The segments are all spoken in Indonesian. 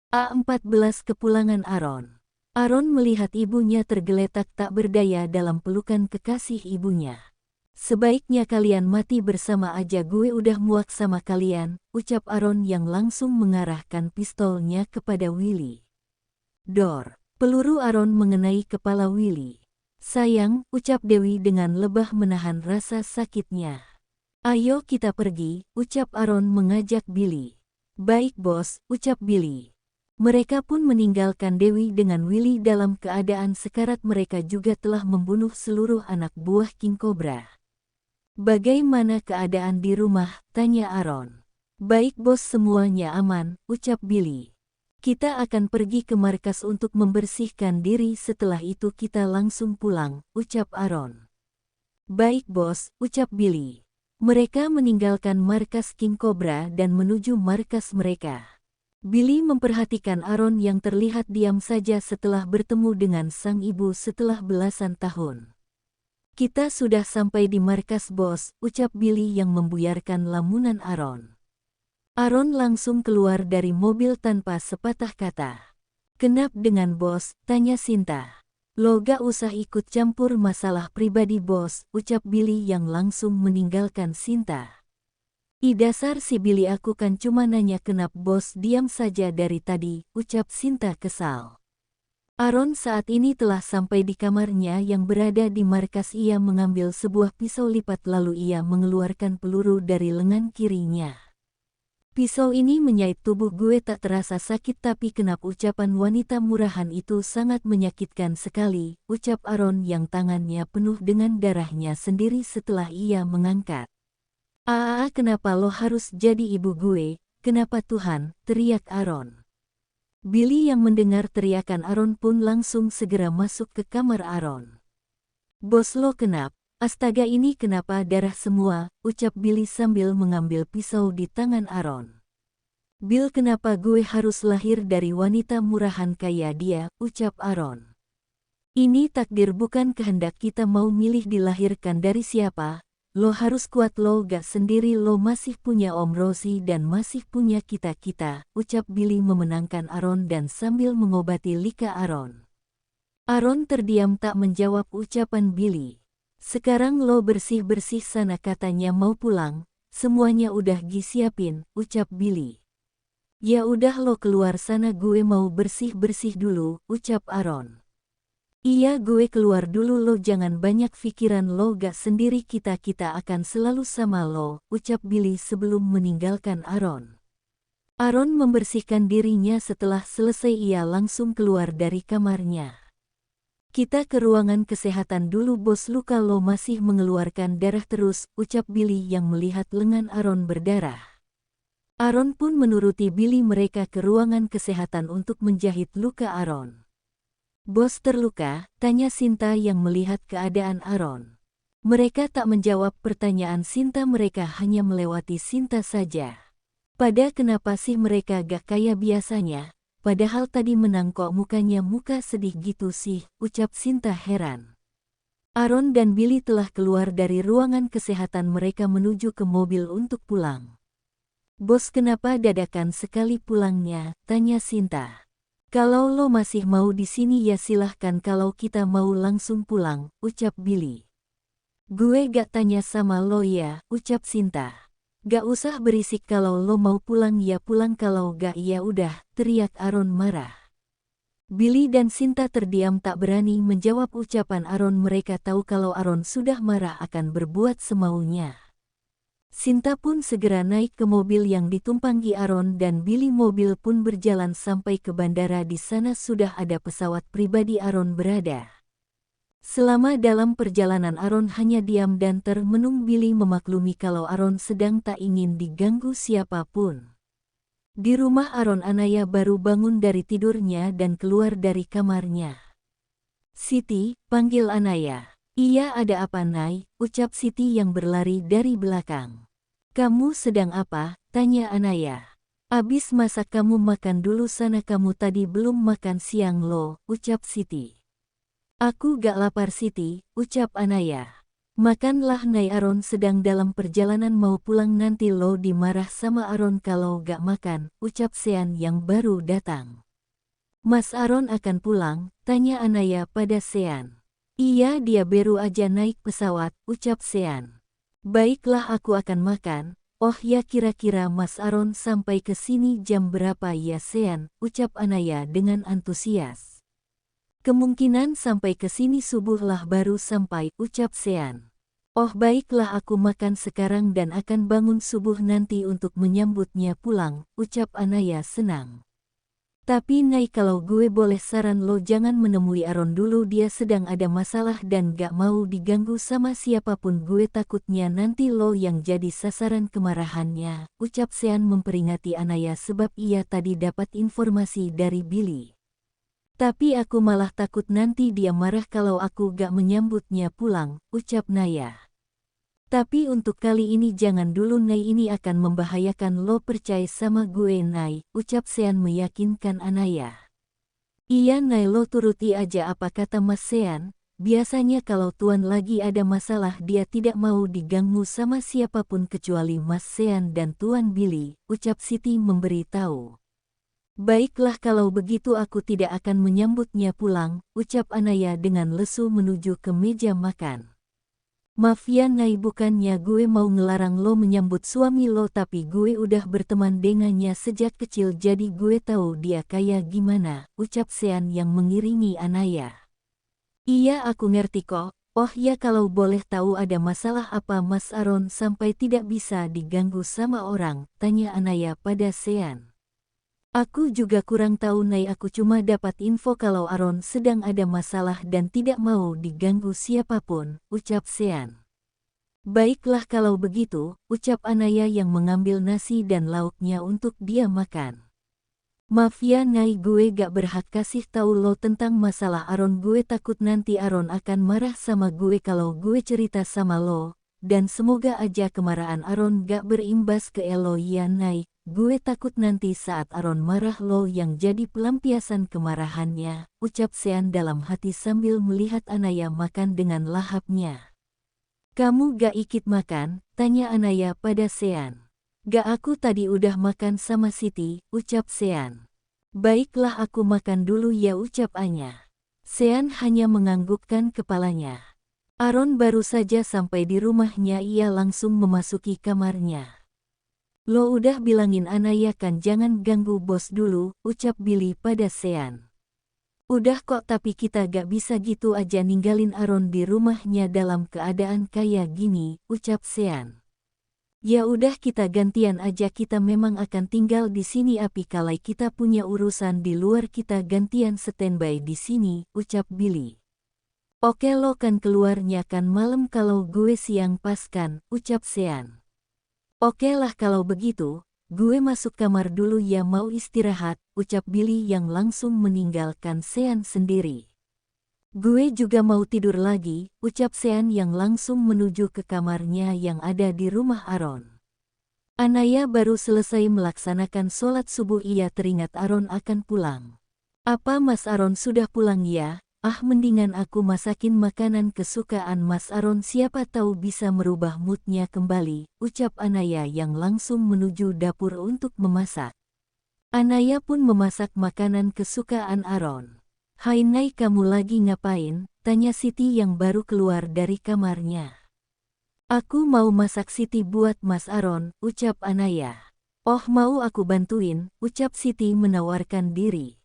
A14 Kepulangan Aaron. Aaron melihat ibunya tergeletak tak berdaya dalam pelukan kekasih ibunya. "Sebaiknya kalian mati bersama aja, gue udah muak sama kalian," ucap Aaron yang langsung mengarahkan pistolnya kepada Willy. Dor! Peluru Aaron mengenai kepala Willy. "Sayang," ucap Dewi dengan lebah menahan rasa sakitnya. "Ayo kita pergi," ucap Aaron mengajak Billy. "Baik bos," ucap Billy. Mereka pun meninggalkan Dewi dengan Willy dalam keadaan sekarat. Mereka juga telah membunuh seluruh anak buah King Cobra. "Bagaimana keadaan di rumah?" tanya Aaron. "Baik bos, semuanya aman," ucap Billy. "Kita akan pergi ke markas untuk membersihkan diri, setelah itu kita langsung pulang," ucap Aaron. "Baik bos," ucap Billy. Mereka meninggalkan markas King Cobra dan menuju markas mereka. Billy memperhatikan Aaron yang terlihat diam saja setelah bertemu dengan sang ibu setelah belasan tahun. "Kita sudah sampai di markas bos," ucap Billy yang membuyarkan lamunan Aaron. Aaron langsung keluar dari mobil tanpa sepatah kata. "Kenap dengan bos?" tanya Sinta. "Lo gak usah ikut campur masalah pribadi bos," ucap Billy yang langsung meninggalkan Sinta. "Ih, dasar si Billy, aku kan cuma nanya kenap bos diam saja dari tadi," ucap Sinta kesal. Aaron saat ini telah sampai di kamarnya yang berada di markas. Ia mengambil sebuah pisau lipat lalu ia mengeluarkan peluru dari lengan kirinya. "Pisau ini menyait tubuh gue tak terasa sakit, tapi kenapa?" Ucapan wanita murahan itu sangat menyakitkan sekali, ucap Aaron yang tangannya penuh dengan darahnya sendiri setelah ia mengangkat. Kenapa lo harus jadi ibu gue? Kenapa Tuhan?" teriak Aaron. Billy yang mendengar teriakan Aaron pun langsung segera masuk ke kamar Aaron. "Bos, lo kenapa? Astaga, ini kenapa darah semua?" ucap Billy sambil mengambil pisau di tangan Aaron. "Bill, kenapa gue harus lahir dari wanita murahan kayak dia?" ucap Aaron. "Ini takdir, bukan kehendak kita mau milih dilahirkan dari siapa. Lo harus kuat, lo gak sendiri, lo masih punya Om Rosie dan masih punya kita-kita," ucap Billy memenangkan Aaron dan sambil mengobati luka Aaron. Aaron terdiam tak menjawab ucapan Billy. "Sekarang lo bersih-bersih sana," katanya mau pulang. "Semuanya udah siapin," ucap Billy. "Ya udah, lo keluar sana, gue mau bersih-bersih dulu," ucap Aaron. "Iya, gue keluar dulu, lo jangan banyak pikiran, lo gak sendiri, kita akan selalu sama lo," ucap Billy sebelum meninggalkan Aaron. Aaron membersihkan dirinya. Setelah selesai ia langsung keluar dari kamarnya. "Kita ke ruangan kesehatan dulu bos, luka lo masih mengeluarkan darah terus," ucap Billy yang melihat lengan Aaron berdarah. Aaron pun menuruti Billy. Mereka ke ruangan kesehatan untuk menjahit luka Aaron. "Bos terluka?" tanya Sinta yang melihat keadaan Aaron. Mereka tak menjawab pertanyaan Sinta, mereka hanya melewati Sinta saja. "Pada kenapa sih mereka gak kayak biasanya? Padahal tadi menang kok mukanya muka sedih gitu sih," ucap Sinta heran. Aaron dan Billy telah keluar dari ruangan kesehatan. Mereka menuju ke mobil untuk pulang. "Bos, kenapa dadakan sekali pulangnya?" tanya Sinta. "Kalau lo masih mau di sini ya silahkan, kalau kita mau langsung pulang," ucap Billy. "Gue gak tanya sama lo ya," ucap Sinta. "Gak usah berisik, kalau lo mau pulang ya pulang, kalau gak ya udah," teriak Aaron marah. Billy dan Sinta terdiam tak berani menjawab ucapan Aaron. Mereka tahu kalau Aaron sudah marah akan berbuat semaunya. Sinta pun segera naik ke mobil yang ditumpangi Aaron dan Billy. Mobil pun berjalan sampai ke bandara. Di sana sudah ada pesawat pribadi Aaron berada. Selama dalam perjalanan Aaron hanya diam dan termenung. Billy memaklumi kalau Aaron sedang tak ingin diganggu siapapun. Di rumah Aaron, Anaya baru bangun dari tidurnya dan keluar dari kamarnya. "Siti," panggil Anaya. "Iya, ada apa Nay?" ucap Siti yang berlari dari belakang. "Kamu sedang apa?" tanya Anaya. "Abis masak, kamu makan dulu sana, kamu tadi belum makan siang lo," ucap Siti. "Aku gak lapar Siti," ucap Anaya. Makanlah Nai, Aron sedang dalam perjalanan mau pulang, nanti lo dimarah sama Aron kalau gak makan, ucap Sean yang baru datang. Mas Aron akan pulang, tanya Anaya pada Sean. Iya, dia baru aja naik pesawat, ucap Sean. Baiklah, aku akan makan. Oh ya, kira-kira Mas Aron sampai ke sini jam berapa ya Sean, ucap Anaya dengan antusias. Kemungkinan sampai ke sini subuh lah baru sampai, ucap Sean. Oh baiklah, aku makan sekarang dan akan bangun subuh nanti untuk menyambutnya pulang, ucap Anaya senang. Tapi Nai, kalau gue boleh saran lo jangan menemui Aron dulu, dia sedang ada masalah dan gak mau diganggu sama siapapun, gue takutnya nanti lo yang jadi sasaran kemarahannya, ucap Sean memperingati Anaya sebab ia tadi dapat informasi dari Billy. Tapi aku malah takut nanti dia marah kalau aku gak menyambutnya pulang, ucap Naya. Tapi untuk kali ini jangan dulu Nai, ini akan membahayakan lo, percaya sama gue Nai, ucap Sean meyakinkan Anaya. Iya Nai, lo turuti aja apa kata Mas Sean, biasanya kalau Tuan lagi ada masalah dia tidak mau diganggu sama siapapun kecuali Mas Sean dan Tuan Billy, ucap Siti memberi tahu. Baiklah kalau begitu aku tidak akan menyambutnya pulang, ucap Anaya dengan lesu menuju ke meja makan. Maaf ya Nai, bukannya gue mau ngelarang lo menyambut suami lo, tapi gue udah berteman dengannya sejak kecil jadi gue tahu dia kayak gimana, ucap Sean yang mengiringi Anaya. Iya aku ngerti kok. Oh ya, kalau boleh tahu ada masalah apa Mas Aron sampai tidak bisa diganggu sama orang, tanya Anaya pada Sean. Aku juga kurang tahu Nai, aku cuma dapat info kalau Aron sedang ada masalah dan tidak mau diganggu siapapun, ucap Sean. Baiklah kalau begitu, ucap Anaya yang mengambil nasi dan lauknya untuk dia makan. Maaf ya Nai, gue gak berhak kasih tahu lo tentang masalah Aron, gue takut nanti Aron akan marah sama gue kalau gue cerita sama lo, dan semoga aja kemarahan Aron gak berimbas ke lo ya Nai. Gue takut nanti saat Aron marah lo yang jadi pelampiasan kemarahannya, ucap Sean dalam hati sambil melihat Anaya makan dengan lahapnya. Kamu gak ikut makan? Tanya Anaya pada Sean. Gak, aku tadi udah makan sama Siti, ucap Sean. Baiklah aku makan dulu ya, ucap Anya. Sean hanya menganggukkan kepalanya. Aron baru saja sampai di rumahnya, ia langsung memasuki kamarnya. Lo udah bilangin Anaya kan jangan ganggu bos dulu, ucap Billy pada Sean. Udah kok, tapi kita gak bisa gitu aja ninggalin Aron di rumahnya dalam keadaan kayak gini, ucap Sean. Ya udah kita gantian aja, kita memang akan tinggal di sini, api kalau kita punya urusan di luar kita gantian standby di sini, ucap Billy. Oke, lo kan keluarnya kan malam, kalau gue siang pas kan, ucap Sean. Oke lah kalau begitu, gue masuk kamar dulu ya, mau istirahat, ucap Billy yang langsung meninggalkan Sean sendiri. Gue juga mau tidur lagi, ucap Sean yang langsung menuju ke kamarnya yang ada di rumah Aron. Anaya baru selesai melaksanakan sholat subuh, ia teringat Aron akan pulang. Apa Mas Aron sudah pulang ya? Ah, mendingan aku masakin makanan kesukaan Mas Aron, siapa tahu bisa merubah moodnya kembali, ucap Anaya yang langsung menuju dapur untuk memasak. Anaya pun memasak makanan kesukaan Aron. Hai Nai, kamu lagi ngapain? Tanya Siti yang baru keluar dari kamarnya. Aku mau masak Siti buat Mas Aron, ucap Anaya. Oh mau aku bantuin, ucap Siti menawarkan diri.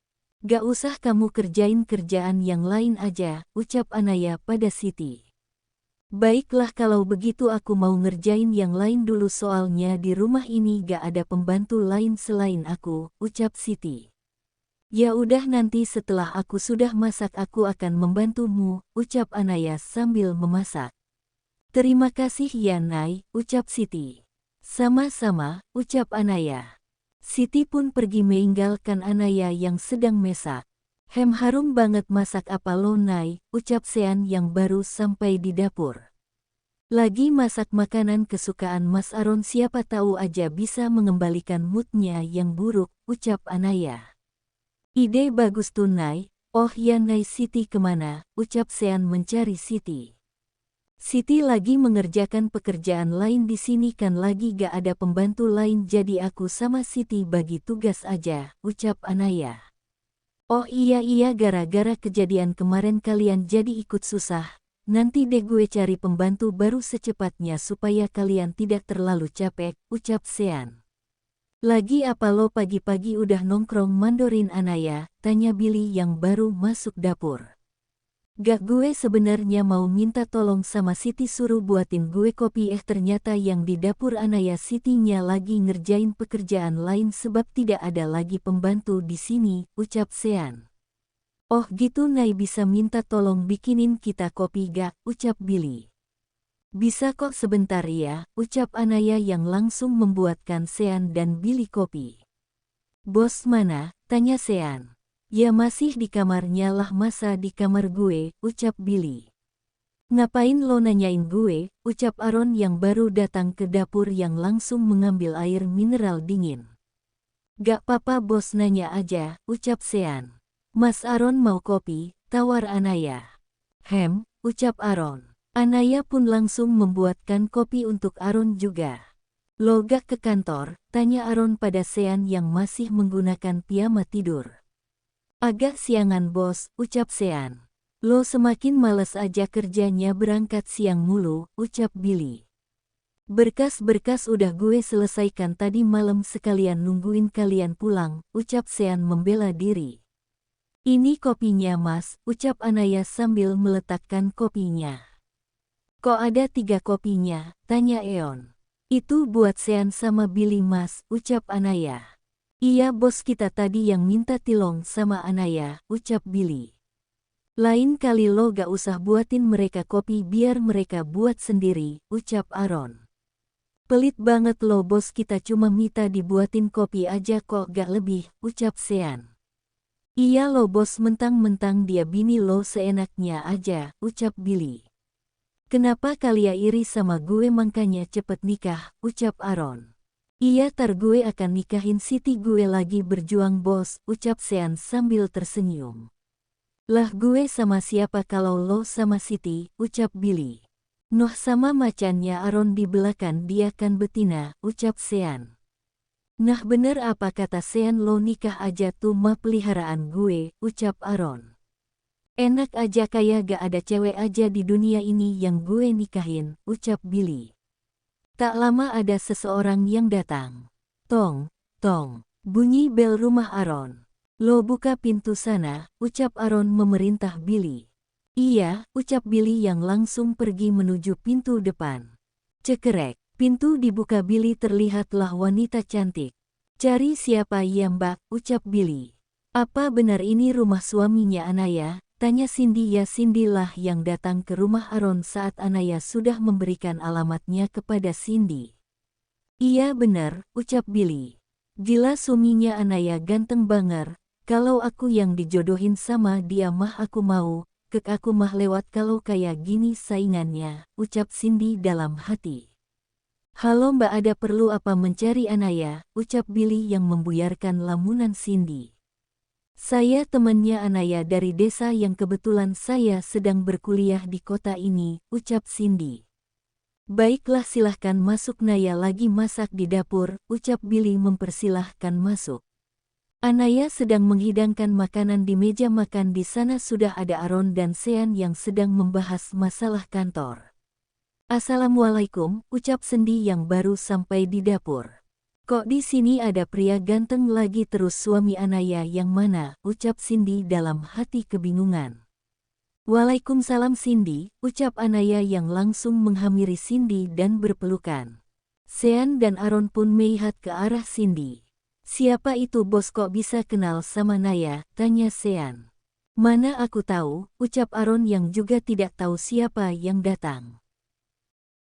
Gak usah, kamu kerjain kerjaan yang lain aja, ucap Anaya pada Siti. Baiklah kalau begitu aku mau ngerjain yang lain dulu, soalnya di rumah ini gak ada pembantu lain selain aku, ucap Siti. Ya udah, nanti setelah aku sudah masak aku akan membantumu, ucap Anaya sambil memasak. Terima kasih ya Nai, ucap Siti. Sama-sama, ucap Anaya. Siti pun pergi meninggalkan Anaya yang sedang masak. Harum banget, masak apa lo Nai, ucap Sean yang baru sampai di dapur. Lagi masak makanan kesukaan Mas Aron, siapa tahu aja bisa mengembalikan moodnya yang buruk, ucap Anaya. Ide bagus tuh Nai. Oh ya Nai, Siti kemana, ucap Sean mencari Siti. Siti lagi mengerjakan pekerjaan lain di sini kan lagi gak ada pembantu lain jadi aku sama Siti bagi tugas aja, ucap Anaya. Oh iya gara-gara kejadian kemarin kalian jadi ikut susah, nanti deh gue cari pembantu baru secepatnya supaya kalian tidak terlalu capek, ucap Sean. Lagi apa lo pagi-pagi udah nongkrong mandorin Anaya, tanya Billy yang baru masuk dapur. Gak gue sebenarnya mau minta tolong sama Siti suruh buatin gue kopi ternyata yang di dapur Anaya Sitinya lagi ngerjain pekerjaan lain sebab tidak ada lagi pembantu di sini, ucap Sean. Oh gitu Nay bisa minta tolong bikinin kita kopi gak, ucap Billy. Bisa kok sebentar ya, ucap Anaya yang langsung membuatkan Sean dan Billy kopi. Bos mana, tanya Sean. Ya masih di kamarnya lah masa di kamar gue, ucap Billy. Ngapain lo nanyain gue, ucap Aaron yang baru datang ke dapur yang langsung mengambil air mineral dingin. Gak apa-apa bos nanya aja, ucap Sean. Mas Aaron mau kopi, tawar Anaya. Ucap Aaron. Anaya pun langsung membuatkan kopi untuk Aaron juga. Lo gak ke kantor, tanya Aaron pada Sean yang masih menggunakan piyama tidur. Agak siangan bos, ucap Sean. Lo semakin males aja kerjanya berangkat siang mulu, ucap Billy. Berkas-berkas udah gue selesaikan tadi malam sekalian nungguin kalian pulang, ucap Sean membela diri. Ini kopinya mas, ucap Anaya sambil meletakkan kopinya. Kok ada 3 kopinya, tanya Eon. Itu buat Sean sama Billy mas, ucap Anaya. Iya bos kita tadi yang minta tilong sama Anaya, ucap Billy. Lain kali lo gak usah buatin mereka kopi biar mereka buat sendiri, ucap Aaron. Pelit banget lo bos kita cuma minta dibuatin kopi aja kok gak lebih, ucap Sean. Iya lo bos mentang-mentang dia bini lo seenaknya aja, ucap Billy. Kenapa kalian iri sama gue makanya cepet nikah, ucap Aaron. Iya tar gue akan nikahin Siti gue lagi berjuang bos, ucap Sean sambil tersenyum. Lah gue sama siapa kalau lo sama Siti, ucap Billy. Noh sama macannya Aaron di belakang dia kan betina, ucap Sean. Nah bener apa kata Sean lo nikah aja tuh mah peliharaan gue, ucap Aaron. Enak aja kayak gak ada cewek aja di dunia ini yang gue nikahin, ucap Billy. Tak lama ada seseorang yang datang. Tong, tong, bunyi bel rumah Aaron. Lo buka pintu sana, ucap Aaron memerintah Billy. Iya, ucap Billy yang langsung pergi menuju pintu depan. Cekerek, pintu dibuka Billy terlihatlah wanita cantik. Cari siapa ya mbak, ucap Billy. Apa benar ini rumah suaminya Anaya? Tanya Cindy. Ya Cindy lah yang datang ke rumah Aaron saat Anaya sudah memberikan alamatnya kepada Cindy. Iya benar, ucap Billy. Gila suaminya Anaya ganteng banget, kalau aku yang dijodohin sama dia mah aku mau, aku mah lewat kalau kayak gini saingannya, ucap Cindy dalam hati. Halo mbak ada perlu apa mencari Anaya, ucap Billy yang membuyarkan lamunan Cindy. Saya temannya Anaya dari desa yang kebetulan saya sedang berkuliah di kota ini, ucap Cindy. Baiklah silahkan masuk Naya lagi masak di dapur, ucap Billy mempersilahkan masuk. Anaya sedang menghidangkan makanan di meja makan di sana sudah ada Aaron dan Sean yang sedang membahas masalah kantor. Assalamualaikum, ucap Cindy yang baru sampai di dapur. Kok di sini ada pria ganteng lagi terus suami Anaya yang mana, ucap Cindy dalam hati kebingungan. Waalaikumsalam Cindy, ucap Anaya yang langsung menghampiri Cindy dan berpelukan. Sean dan Aaron pun melihat ke arah Cindy. Siapa itu bos kok bisa kenal sama Naya, tanya Sean. Mana aku tahu, ucap Aaron yang juga tidak tahu siapa yang datang.